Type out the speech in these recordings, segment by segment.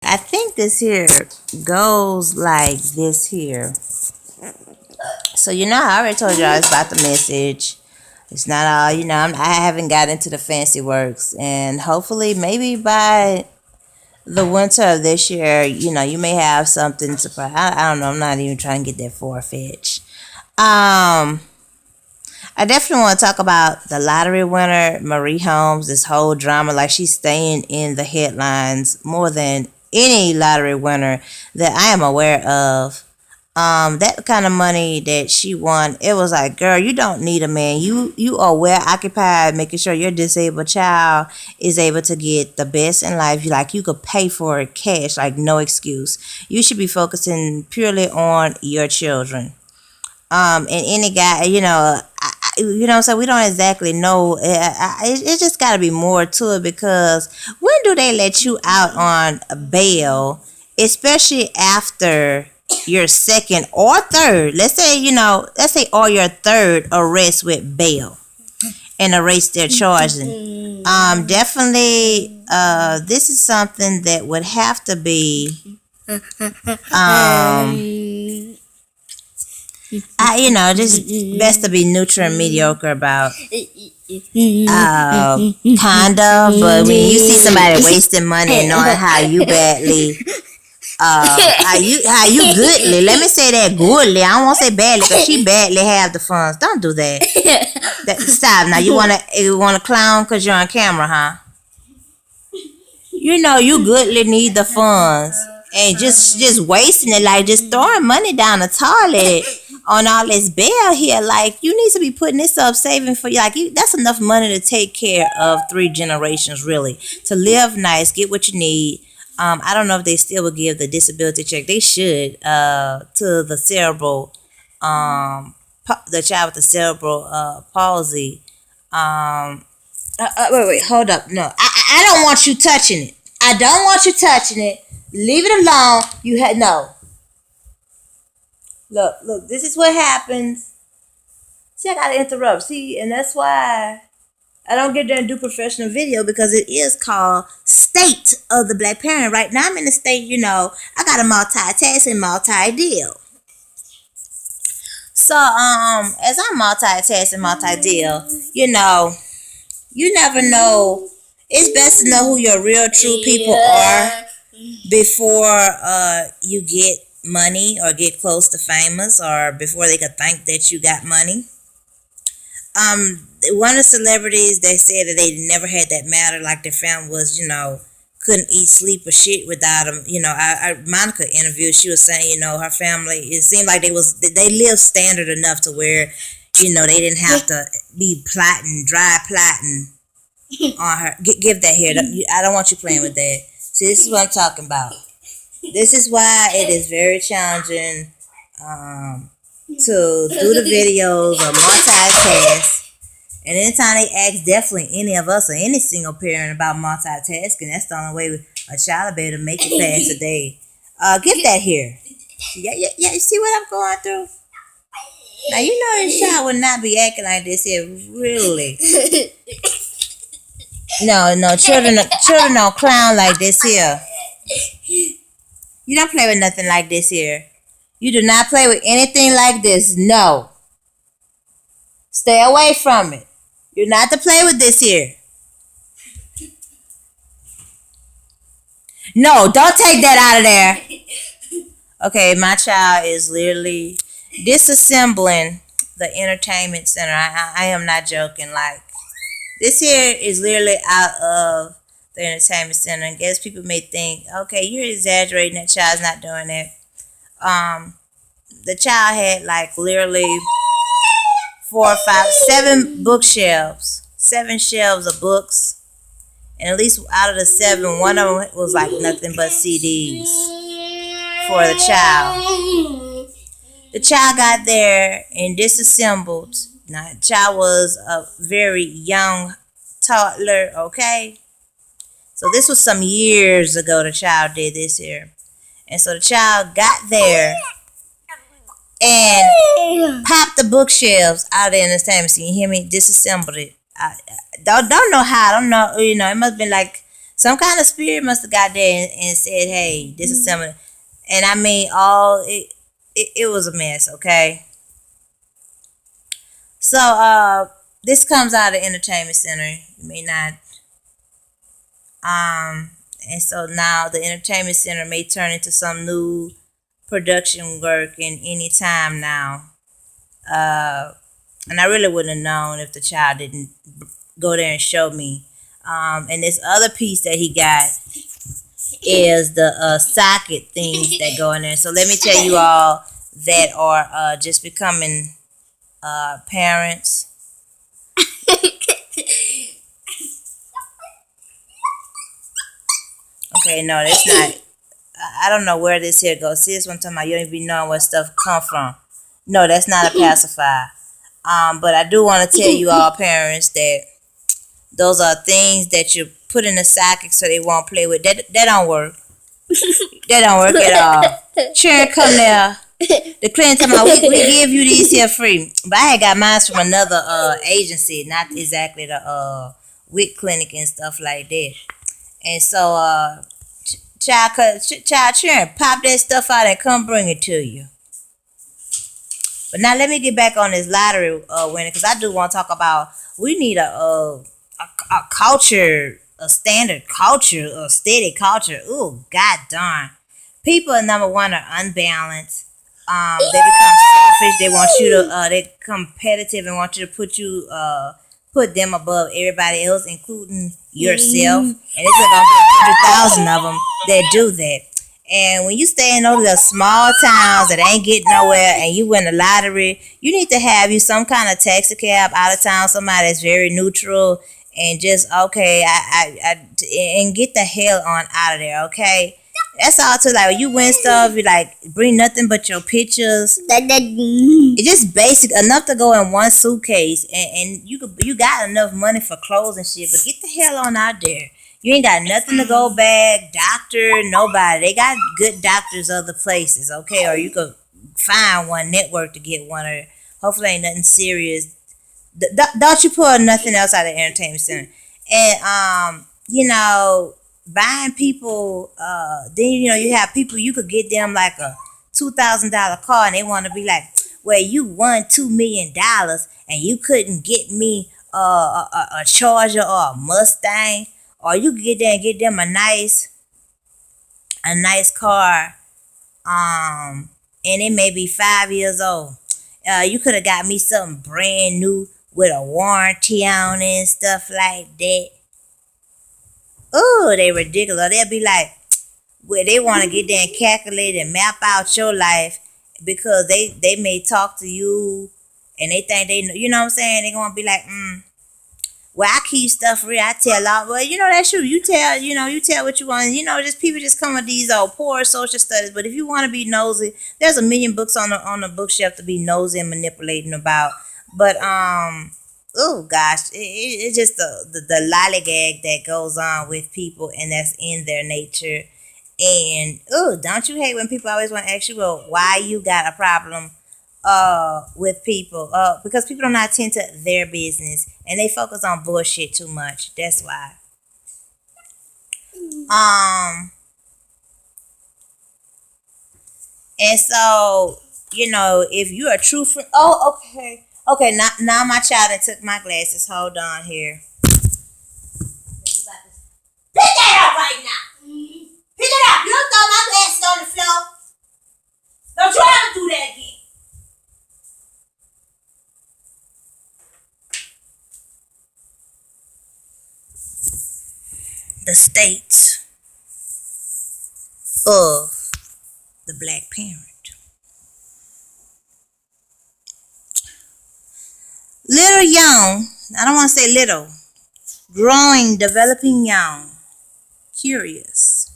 I think this here goes like this here. So I already told y'all it's about the message. It's not all, I haven't got into the fancy works, and hopefully, maybe by the winter of this year, you may have something surprise. I don't know. I'm not even trying to get that far fetched. I definitely want to talk about the lottery winner, Marie Holmes, this whole drama. Like, she's staying in the headlines more than any lottery winner that I am aware of. That kind of money that she won, it was like, girl, you don't need a man. You are well occupied making sure your disabled child is able to get the best in life. You could pay for it cash, like no excuse. You should be focusing purely on your children. And any guy, so we don't exactly know. It just got to be more to it, because when do they let you out on bail, especially after your second or third? Let's say or your third arrest with bail and arrest they're charging. Definitely, this is something that would have to be, just best to be neutral and mediocre about, kinda. But when you see somebody wasting money and knowing how you badly, how you goodly, let me say that goodly. I don't want to say badly, because she badly have the funds. Don't do that. Stop now. You wanna clown because you're on camera, huh? You goodly need the funds, and just wasting it, like just throwing money down the toilet on all this bail here. Like, you need to be putting this up, saving for you. Like, that's enough money to take care of 3 generations, really, to live nice, get what you need. I don't know if they still would give the disability check. They should, to the cerebral, the child with the cerebral palsy. Wait, hold up. No, I don't want you touching it. I don't want you touching it. Leave it alone. You had no. Look. This is what happens. See, I gotta interrupt. See, and that's why I don't get there and do professional video, because it is called State of the Black Parent. Right now I'm in the state, I got a multitasking multi-deal. So, as I'm multitasking multi-deal, you never know. It's best to know who your real true people are before you get money or get close to famous, or before they could think that you got money. One of the celebrities, they said that they never had that matter, like their family was, couldn't eat, sleep, or shit without them. Monica interviewed, she was saying, her family, it seemed like they lived standard enough to where, they didn't have to be dry plotting on her. Give that here. I don't want you playing with that. See, this is what I'm talking about. This is why it is very challenging to do the videos or multitask. And anytime they ask, definitely any of us or any single parent about multitasking, that's the only way a child will be able to make it past a day. Get that here. Yeah. You see what I'm going through? Now, this child would not be acting like this here, really. No, children don't clown like this here. You don't play with nothing like this here. You do not play with anything like this. No. Stay away from it. You're not to play with this here. No, don't take that out of there. Okay, my child is literally disassembling the entertainment center. I am not joking. Like, this here is literally out of the entertainment center. I guess people may think, okay, you're exaggerating. That child's not doing that. The child had like literally 4, 5, 7 bookshelves, 7 shelves of books, and at least out of the 7, one of them was like nothing but CDs for the child. The child got there and disassembled. Now, the child was a very young toddler, okay? So this was some years ago the child did this here. And so the child got there and popped the bookshelves out of the entertainment scene. You hear me? Disassembled it. I don't know how. I don't know. It must have been like Some kind of spirit must have got there and said, "Hey, this is something." And I mean, all it was a mess. Okay, so this comes out of entertainment center. You may not and so now the entertainment center may turn into some new production work in any time now. Uh, and I really wouldn't have known if the child didn't go there and show me. And this other piece that he got is the socket things that go in there. So let me tell you all that are just becoming parents. Okay, no, that's not. I don't know where this here goes. See, this one time you don't even know where stuff come from. No, that's not a pacifier. But I do want to tell you all parents that those are things that you put in the socket so they won't play with. That don't work. That don't work at all. Sharon, come there. The client told me we give you these here free. But I had got mine from another agency, not exactly the WIC clinic and stuff like that. And so child Sharon, pop that stuff out and come bring it to you. But now let me get back on this lottery winner because I do want to talk about we need a culture, a standard culture, a steady culture. Ooh, god darn. People number one are unbalanced. They become selfish. They want you to they're competitive and want you to put them above everybody else, including yourself. And it's like gonna be 100,000 of them that do that. And when you stay in those little small towns that ain't getting nowhere and you win the lottery, you need to have you some kind of taxi cab out of town, somebody that's very neutral and just okay, and get the hell on out of there, okay? That's all too. Like when you win stuff, you like bring nothing but your pictures. It's just basic enough to go in one suitcase, and you got enough money for clothes and shit. But get the hell on out there. You ain't got nothing to go back. Doctor, nobody. They got good doctors other places, okay? Or you could find one network to get one, or hopefully ain't nothing serious. Don't you pull nothing else out of the entertainment center. And buying people, then you have people you could get them like a $2,000 car and they want to be like, well, you won $2 million and you couldn't get me a Charger or a Mustang, or you could get there and get them a nice car, and it may be 5 years old. You could have got me something brand new with a warranty on it and stuff like that. Oh, they ridiculous. They'll be like, well, they want to get there and calculate and map out your life because they may talk to you and they think they know, you know what I'm saying? They're going to be like, well, I keep stuff real. I tell all, well, that's true. You tell what you want. Just people just come with these poor social studies. But if you want to be nosy, there's a million books on the bookshelf to be nosy and manipulating about. But, oh gosh, it's just the lollygag that goes on with people and that's in their nature. And don't you hate when people always want to ask you, well, why you got a problem with people? Because people do not attend to their business and they focus on bullshit too much. That's why. And so, if you're a true friend, okay. Okay, now my child done took my glasses. Hold on here. Pick that up right now. Pick it up. You don't throw my glasses on the floor. Don't you ever do that again. The states of the black parent. Little young, I don't want to say little, growing, developing young, curious.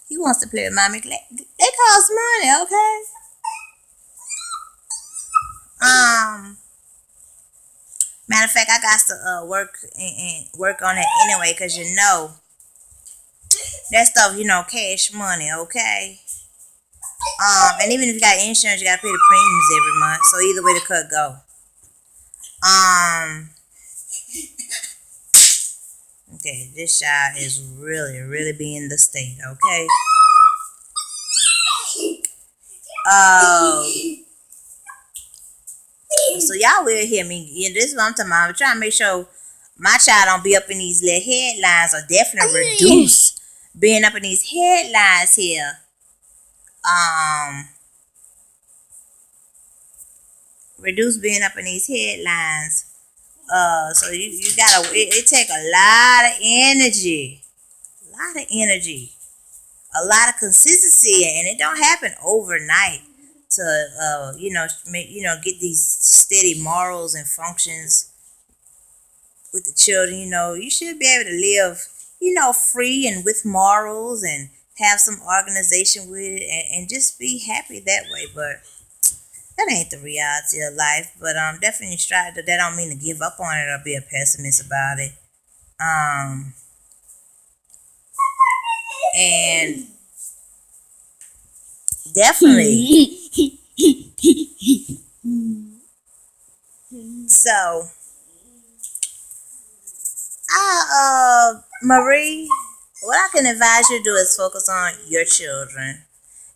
He wants to play with mommy. They cost money, okay? Matter of fact, I got to work on it anyway, cause that stuff, cash money, okay? And even if you got insurance, you gotta pay the premiums every month. So either way the cut go. Okay, this child is really, really being the state. Okay. Um. So y'all will hear me. Yeah, this is what I'm talking about. I'm trying to make sure my child don't be up in these little headlines, or definitely reduce being up in these headlines here. Um, reduce being up in these headlines. So you gotta. It take a lot of energy, a lot of consistency, and it don't happen overnight. To get these steady morals and functions with the children. You should be able to live, free and with morals, and have some organization with it, and just be happy that way. But that ain't the reality of life. But definitely strive to. That don't mean to give up on it or be a pessimist about it. Um, and definitely. So, Marie, what I can advise you to do is focus on your children.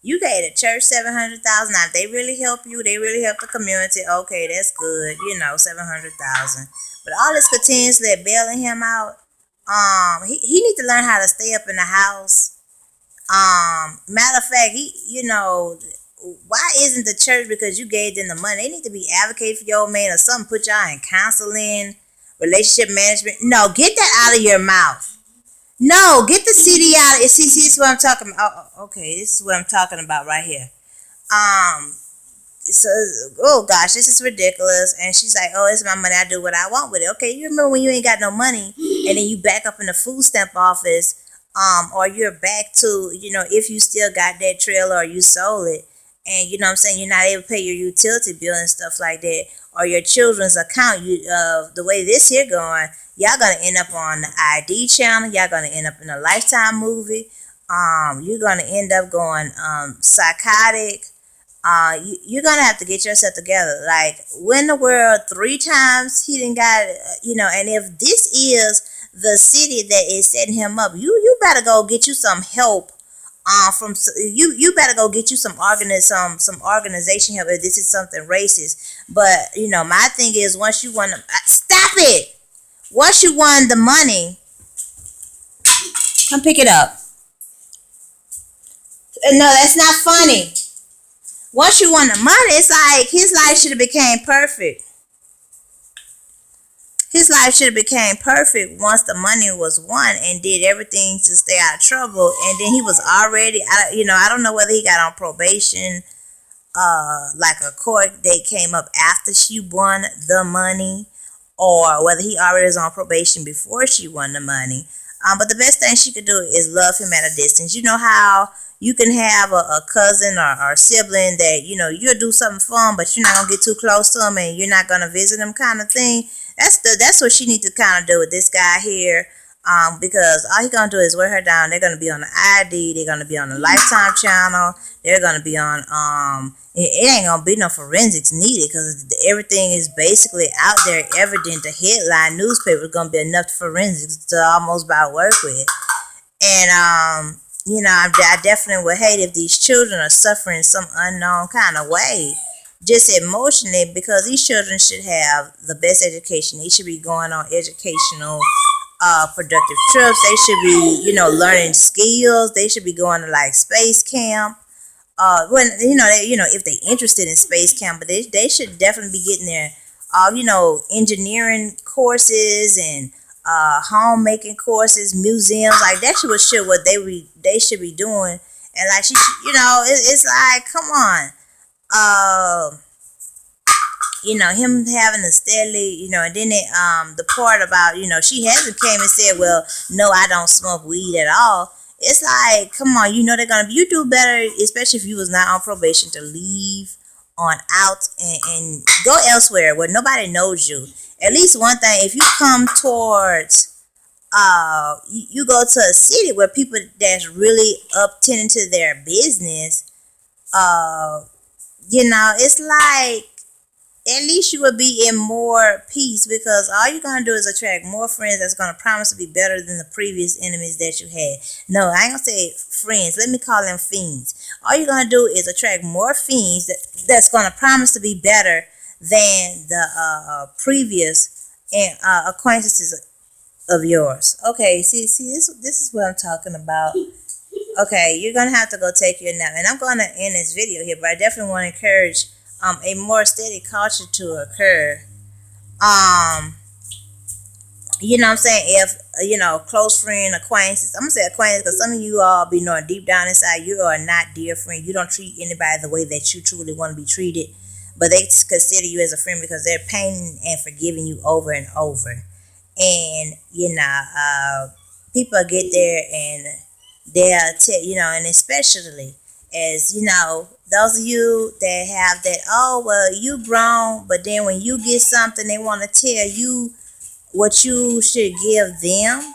You gave the church 700,000. Now, if they really help you, they really help the community. Okay, that's good. 700,000. But all this continuously bailing him out. He need to learn how to stay up in the house. Matter of fact, why isn't the church? Because you gave them the money. They need to be advocating for your old man or something. Put y'all in counseling, relationship management. No, get that out of your mouth. No, get the CD out. See, this is what I'm talking about. Okay, this is what I'm talking about right here. Um, so, oh gosh, this is ridiculous. And she's like, oh, it's my money. I do what I want with it. Okay, you remember when you ain't got no money, and then you back up in the food stamp office, or you're back to, if you still got that trailer or you sold it, and you know what I'm saying, you're not able to pay your utility bill and stuff like that, or your children's account. The way this here going, y'all gonna end up on the ID channel. Y'all gonna end up in a Lifetime movie. You're gonna end up going psychotic. You're gonna have to get yourself together. Like, win the world 3 times, he didn't got, and if this is the city that is setting him up, you better go get you some help. You better go get you some organization help if this is something racist. But my thing is, once you won, stop it. Once you won the money, come pick it up. No, that's not funny. Once you won the money, it's like his life should have became perfect. His life should have became perfect once the money was won, and did everything to stay out of trouble. And then he was already, I don't know whether he got on probation, like a court date came up after she won the money, or whether he already was on probation before she won the money. But the best thing she could do is love him at a distance. You know how you can have a cousin or sibling that, you'll do something fun, but you're not going to get too close to him, and you're not going to visit him, kind of thing. That's what she needs to kind of do with this guy here. Because all he's gonna do is wear her down. They're gonna be on the ID. They're gonna be on the Lifetime channel. They're gonna be on. It ain't gonna be no forensics needed, because everything is basically out there, evident. The headline newspaper is gonna be enough forensics to almost about work with. And I definitely would hate if these children are suffering some unknown kind of way, just emotionally, because these children should have the best education. They should be going on educational, productive trips. They should be, learning skills. They should be going to like space camp. When if they interested in space camp, but they should definitely be getting their, engineering courses and homemaking courses, museums. Like, that shit what they should be doing. And like it's like, come on. Him having to steadily, and then the part about, she hasn't came and said, well, no, I don't smoke weed at all. It's like, come on, you do better, especially if you was not on probation, to leave on out and go elsewhere where nobody knows you. At least one thing, if you come towards, you go to a city where people that's really up tending to their business, it's like, at least you would be in more peace, because all you're gonna do is attract more friends that's gonna promise to be better than the previous enemies that you had. No, I ain't gonna say friends. Let me call them fiends. All you're gonna do is attract more fiends that's gonna promise to be better than the previous and acquaintances of yours. Okay, see, this is what I'm talking about. Okay, you're gonna have to go take your nap, and I'm gonna end this video here. But I definitely want to encourage a more steady culture to occur. Um, you know what I'm saying? If close friend, acquaintances, I'm gonna say acquaintance because some of you all be knowing deep down inside you are not dear friend. You don't treat anybody the way that you truly want to be treated, but they consider you as a friend because they're paying and forgiving you over and over. And people get there and they'll tell and especially as those of you that have that, oh well, you grown, but then when you get something they want to tell you what you should give them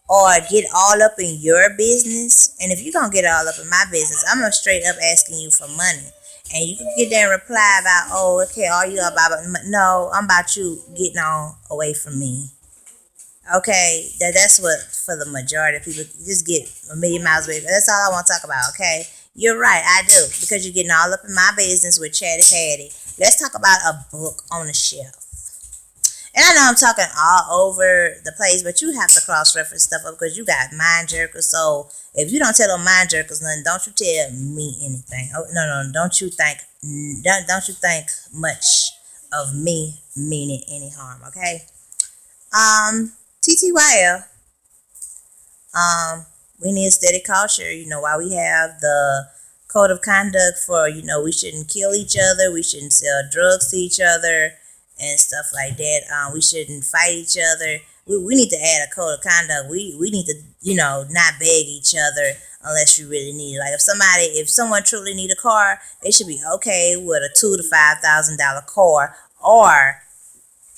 or get all up in your business. And if you're gonna get all up in my business, I'm gonna straight up asking you for money. And you can get there and reply about, oh, okay, all you about, no, I'm about you getting on away from me. Okay, that's what for the majority of people just get a million miles away. That's all I want to talk about. Okay, you're right, I do, because you're getting all up in my business with Chatty Patty. Let's talk about a book on the shelf. And I know I'm talking all over the place, but you have to cross-reference stuff up because you got mind jerkers. So if you don't tell them mind jerkers nothing, don't you tell me anything. Oh no, don't you think much of me meaning any harm, okay? TTYL. We need a steady culture. While we have the code of conduct for, we shouldn't kill each other, we shouldn't sell drugs to each other, and stuff like that. We shouldn't fight each other. We need to add a code of conduct. We need to, not beg each other unless you really need it. Like if someone truly need a car, they should be okay with a $2,000 to $5,000 car, or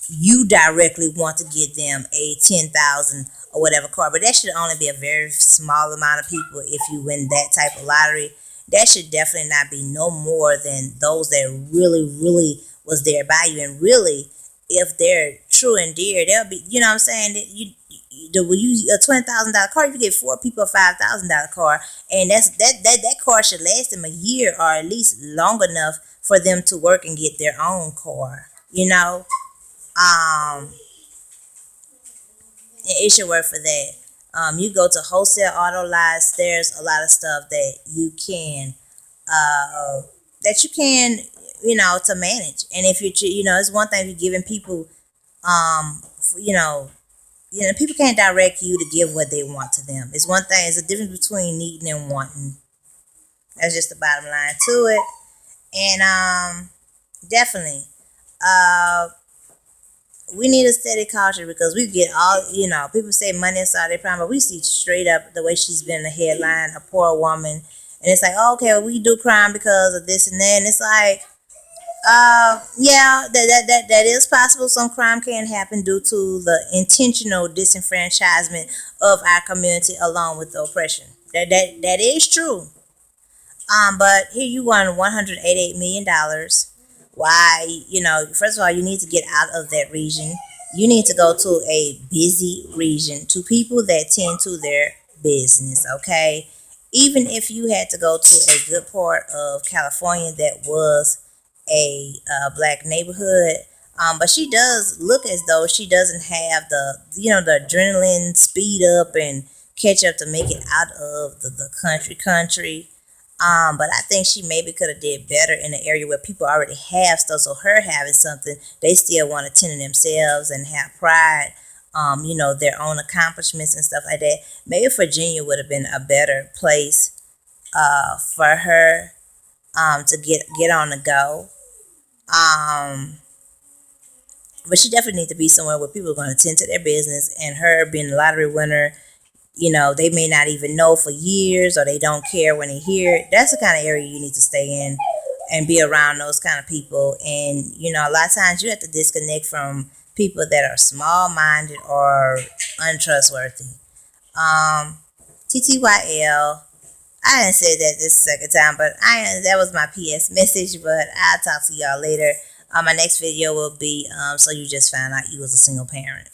you directly want to get them a 10,000 or whatever car. But that should only be a very small amount of people if you win that type of lottery. That should definitely not be no more than those that really, really was there by you. And really, if they're true and dear, they'll be, you know what I'm saying, that when you a $20,000 car, you get four people a $5,000 car, and that car should last them a year or at least long enough for them to work and get their own car. It should work for that. You go to wholesale auto lots. There's a lot of stuff uh, that you can, to manage. And if it's one thing if you're giving people, people can't direct you to give what they want to them. It's one thing. It's a difference between needing and wanting. That's just the bottom line to it. And definitely, we need a steady culture because we get all, people say money is all they problem, but we see straight up the way she's been in the headline, a poor woman. And it's like, oh, okay, well, we do crime because of this and that. And it's like, yeah, that is possible. Some crime can happen due to the intentional disenfranchisement of our community along with the oppression. That is true. But here you won $188 million. Why, first of all, you need to get out of that region. You need to go to a busy region, to people that tend to their business, okay? Even if you had to go to a good part of California that was a black neighborhood, but she does look as though she doesn't have the adrenaline speed up and catch up to make it out of the country. But I think she maybe could have did better in an area where people already have stuff. So her having something, they still want to tend to themselves and have pride, their own accomplishments and stuff like that. Maybe Virginia would have been a better place for her to get on the go. But she definitely needs to be somewhere where people are going to tend to their business, and her being a lottery winner, they may not even know for years or they don't care when they hear it. That's the kind of area you need to stay in and be around those kind of people. And, a lot of times you have to disconnect from people that are small-minded or untrustworthy. TTYL. I didn't say that this second time, but that was my PS message, but I'll talk to y'all later. My next video will be so you just found out you was a single parent.